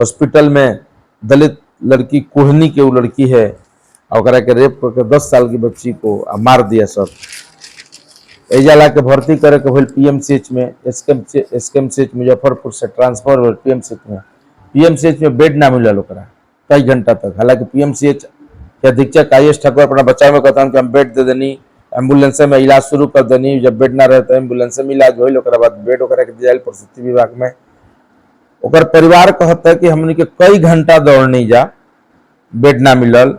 Hospital में दलित लड़की कोहनी के वो लड़की है और के रेप करके 10 साल की बच्ची को मार दिया सब। एजा ला के भर्ती करे के होल पीएमसीएच में, एसकेएमसीएच मुजफ्फरपुर से ट्रांसफर हो पीएमसीएच में। पीएमसीएच में बेड ना मिलल ओकरा कई घंटा तक। हालांकि पीएमसीएच के अधीक्षक आयुष ठाकुर अपना बचाव में कहता कि हम बेड दे देनी, एम्बुलेंस में इलाज शुरू कर देनी, जब बेड ना रहे तो एम्बुलेंस में इलाज होल, ओकरा बाद बेड ओकरा के दिया प्रसूति विभाग में। ओकर परिवार कहता है कि हमने के कई घंटा दौड़नी जा, बेड ना मिलल,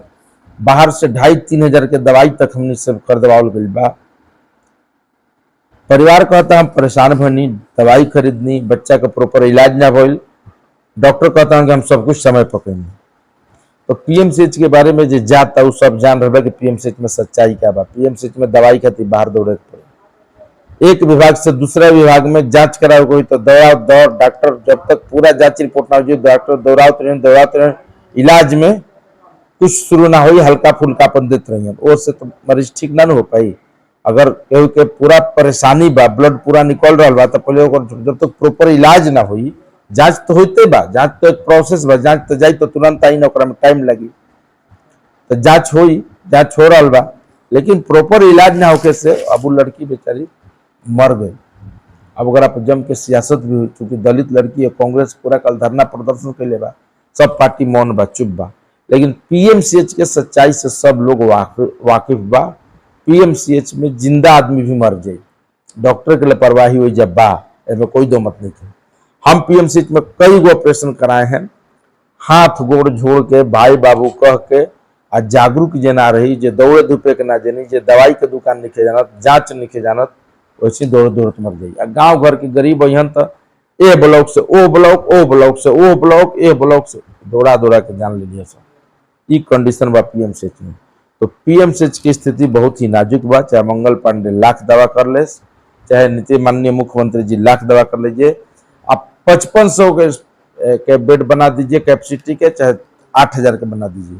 बाहर से 2,500-3 हजार के दवाई तक हमने सब कर दवाल गई बा। परिवार कहता हम परेशान भनी, दवाई खरीदनी, बच्चा का प्रॉपर इलाज ना भइल, डॉक्टर कहता है कि हम सब कुछ समय पकड़नी। तो पीएमसीएच के बारे में जो जाता वो सब जान रहा है कि पीएमसीएच में सच्चाई क्या बा। पीएमसीएच में दवाई खाती बाहर दौड़े पड़े, एक विभाग से दूसरा विभाग में जांच कराओ कोई तो दौड़ डॉक्टर जब तक पूरा जांच रिपोर्ट ना हो डॉक्टर दौड़ाते रहे, इलाज में कुछ शुरू ना हो, हल्का फुल्का अपन देते रहिए, और से तो मरीज ठीक ना हो पाई। अगर केहू के पूरा परेशानी बा, ब्लड पूरा निकल रहा बा, तो पहले जब तक प्रॉपर इलाज ना हुई, जांच तो होते बा, जांच तो एक प्रोसेस बा, जांच तो जाई तो तुरंत आई ना, ओकरा में टाइम लगी। तो जांच हुई, जांच हो रहा बा, लेकिन प्रॉपर इलाज ना होके से अब वो लड़की बेचारी मर गई। अब अगर आप जम के सियासत भी हुई, चूंकि दलित लड़की है, कांग्रेस पूरा कल धरना प्रदर्शन के लिए बा, सब पार्टी मौन बा, चुप बा, लेकिन पीएमसीएच के सच्चाई से सब लोग वाकिफ बा। पीएमसीएच में जिंदा आदमी भी मर जाए, डॉक्टर के लापरवाही हुई जब बा, इसमें कोई दो मत नहीं है। हम पीएमसीएच में कई गो ऑपरेशन कराए हैं, हाथ गोड़ जोड़ के भाई बाबू कह के, आ जागरूक जे ना रही, जे दौड़े धूपे के ना जनी, जे दवाई के दुकान निके जानत, जांच निके जानत, वैसे दौड़त मर जाई। आ गाँव घर के गरीब अहन तो ए ब्लॉक से ओ ब्लॉक, ओ ब्लॉक से ओ ब्लॉक, ए ब्लॉक से दौड़ा के जान ले लिया सब। ई कंडीशन बा पीएमसीएच में। तो पीएमसीएच की स्थिति बहुत ही नाजुक बा। चाहे मंगल पांडे लाख दवा कर ले, चाहे माननीय मुख्यमंत्री जी लाख दवा कर लीजिए, आप 5500 के बेड बना दीजिए कैपेसिटी के, चाहे 8,000 के बना दीजिए,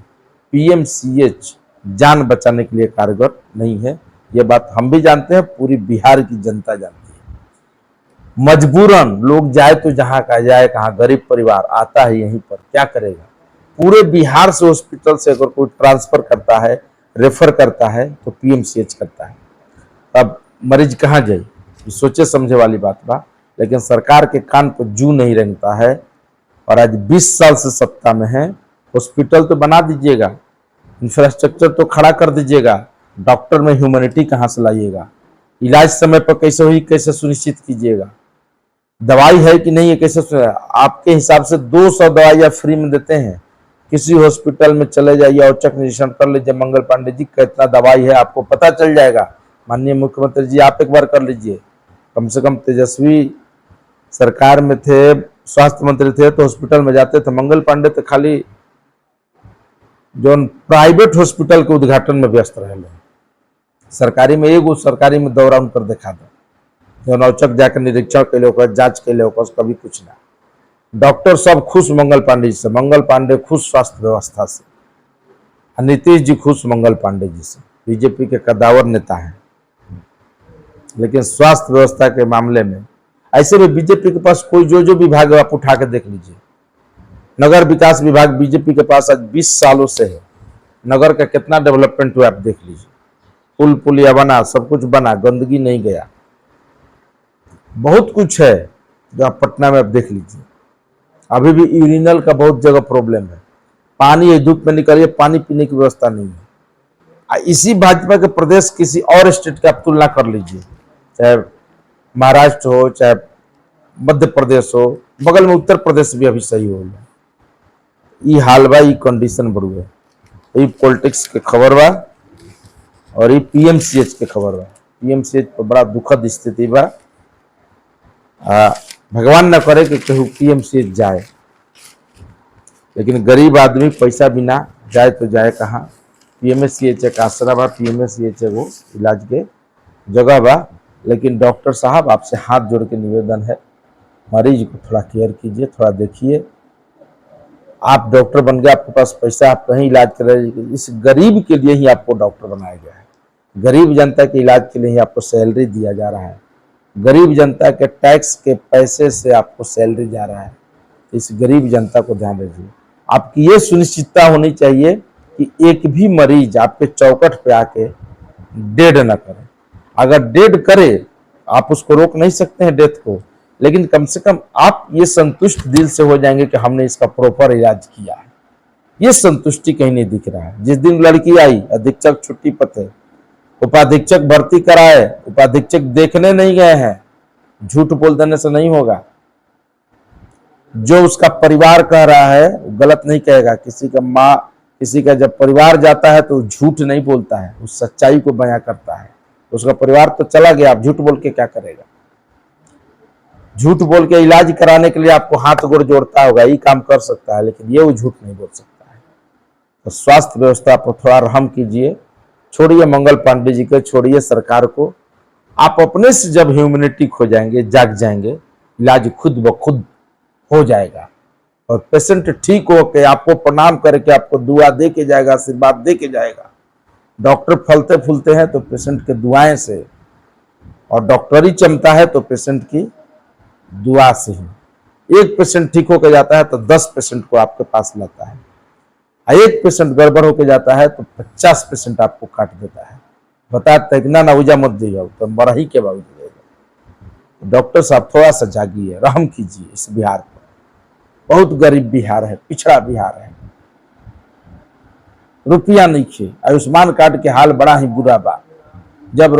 पीएमसीएच जान बचाने के लिए कारगर नहीं है। ये बात हम भी जानते हैं, पूरी बिहार की जनता जानती है। मजबूरन लोग जाए तो जहां का जाए, कहाँ गरीब परिवार आता है यहीं पर, क्या करेगा। पूरे बिहार से हॉस्पिटल से अगर कोई ट्रांसफर करता है, रेफर करता है, तो पीएमसीएच करता है। अब मरीज कहाँ जाए, सोचे समझे वाली बात बा। लेकिन सरकार के कान पर जू नहीं रेंगता है, और आज 20 साल से सत्ता में है। हॉस्पिटल तो बना दीजिएगा, इंफ्रास्ट्रक्चर तो खड़ा कर दीजिएगा, डॉक्टर में ह्यूमैनिटी कहाँ से लाइएगा, इलाज समय पर कैसे हुई, कैसे सुनिश्चित कीजिएगा, दवाई है कि नहीं है कैसे। आपके हिसाब से 200 दवाइयाँ फ्री में देते हैं, किसी हॉस्पिटल में चले जाइए और चेक निरीक्षण कर लीजिए मंगल पांडे जी कितना दवाई है, आपको पता चल जाएगा। माननीय मुख्यमंत्री जी आप एक बार कर लीजिए, कम से कम तेजस्वी सरकार में थे, स्वास्थ्य मंत्री थे, तो हॉस्पिटल में जाते थे। मंगल पांडे तो खाली जो प्राइवेट हॉस्पिटल के उद्घाटन में व्यस्त रहे, सरकारी में एगो सरकारी में दौरा कर देखा दो, जो औचक जाकर निरीक्षण के लिए, जांच के लिए, कभी कुछ ना। डॉक्टर सब खुश मंगल पांडे जी से, मंगल पांडे खुश स्वास्थ्य व्यवस्था से, नीतीश जी खुश मंगल पांडे जी से, बीजेपी के कदावर नेता हैं। लेकिन स्वास्थ्य व्यवस्था के मामले में ऐसे में बीजेपी के पास कोई जो विभाग है आप उठा के देख लीजिए। नगर विकास विभाग बीजेपी के पास आज 20 सालों से है, नगर का कितना डेवलपमेंट हुआ आप देख लीजिए, पुल पुलिया बना, सब कुछ बना, गंदगी नहीं गया, बहुत कुछ है जो आप पटना में आप देख लीजिए। अभी भी यूरिनल का बहुत जगह प्रॉब्लम है, पानी धूप में निकलिए, पानी पीने की व्यवस्था नहीं है। इसी भाजपा के प्रदेश किसी और स्टेट की आप तुलना कर लीजिए, चाहे महाराष्ट्र हो, चाहे मध्य प्रदेश हो, बगल में उत्तर प्रदेश भी अभी सही हो गया। ये हाल बा, ये कंडीशन बढ़ू है। ये पॉलिटिक्स के खबर बा और ये पीएमसीएच के खबर बा। पीएमसीएच पर बड़ा दुखद स्थिति बा। भगवान न करे कि केहू पीएमसीएच जाए, लेकिन गरीब आदमी पैसा बिना जाए तो जाए कहाँ। पीएमसीएच एक आसरा बा, पीएमसीएच एगो इलाज के जगह बा। लेकिन डॉक्टर साहब आपसे हाथ जोड़ के निवेदन है, मरीज को थोड़ा केयर कीजिए, थोड़ा देखिए। आप डॉक्टर बन गए, आपके पास पैसा, आप कहीं इलाज कर रहे हैं, इस गरीब के लिए ही आपको डॉक्टर बनाया गया है। गरीब जनता के इलाज के लिए ही आपको सैलरी दिया जा रहा है, गरीब जनता के टैक्स के पैसे से आपको सैलरी जा रहा है। इस गरीब जनता को ध्यान रखिए। आपकी ये सुनिश्चितता होनी चाहिए कि एक भी मरीज आपके चौकट पे आके डेड न करे। अगर डेड करे, आप उसको रोक नहीं सकते हैं डेथ को, लेकिन कम से कम आप ये संतुष्ट दिल से हो जाएंगे कि हमने इसका प्रॉपर इलाज किया है। ये संतुष्टि कहीं नहीं दिख रहा है। जिस दिन लड़की आई, अधीक्षक छुट्टी पर थे, उपाधीक्षक भर्ती कराए, उपाधीक्षक देखने नहीं गए हैं। झूठ बोल देने से नहीं होगा। जो उसका परिवार कह रहा है वो गलत नहीं कहेगा। किसी का माँ, किसी का जब परिवार जाता है तो झूठ नहीं बोलता है, उस सच्चाई को बयां करता है। उसका परिवार तो चला गया, आप झूठ बोल के क्या करेगा? झूठ बोल के इलाज कराने के लिए आपको हाथ गोड़ जोड़ता होगा, ये काम कर सकता है, लेकिन ये वो झूठ नहीं बोल सकता है। तो स्वास्थ्य व्यवस्था पर थोड़ा रहम कीजिए। छोड़िए मंगल पांडे जी को, छोड़िए सरकार को। आप अपने से जब ह्यूमैनिटी खो जाएंगे, जाग जाएंगे, इलाज खुद ब खुद हो जाएगा और पेशेंट ठीक हो के आपको प्रणाम करके आपको दुआ दे के जाएगा, आशीर्वाद दे के जाएगा। डॉक्टर फलते फूलते हैं तो पेशेंट के दुआएं से, और डॉक्टरी चमता है तो पेशेंट की दुआ से ही। एक पेशेंट ठीक होकर जाता है तो 10 पेशेंट को आपके पास लाता है, और एक पेशेंट गड़बड़ होकर जाता है तो 50 पेशेंट आपको काट देता है। बताते हैं कि ना उजा मत दिया तो मरही के बावजूद देगा। डॉक्टर साहब थोड़ा सा जागिए, रहम कीजिए इस बिहार पर। बहुत गरीब बिहार है, पिछड़ा बिहार है, रुपया नहीं खे। आयुष्मान कार्ड के हाल बड़ा ही बुरा बा। जब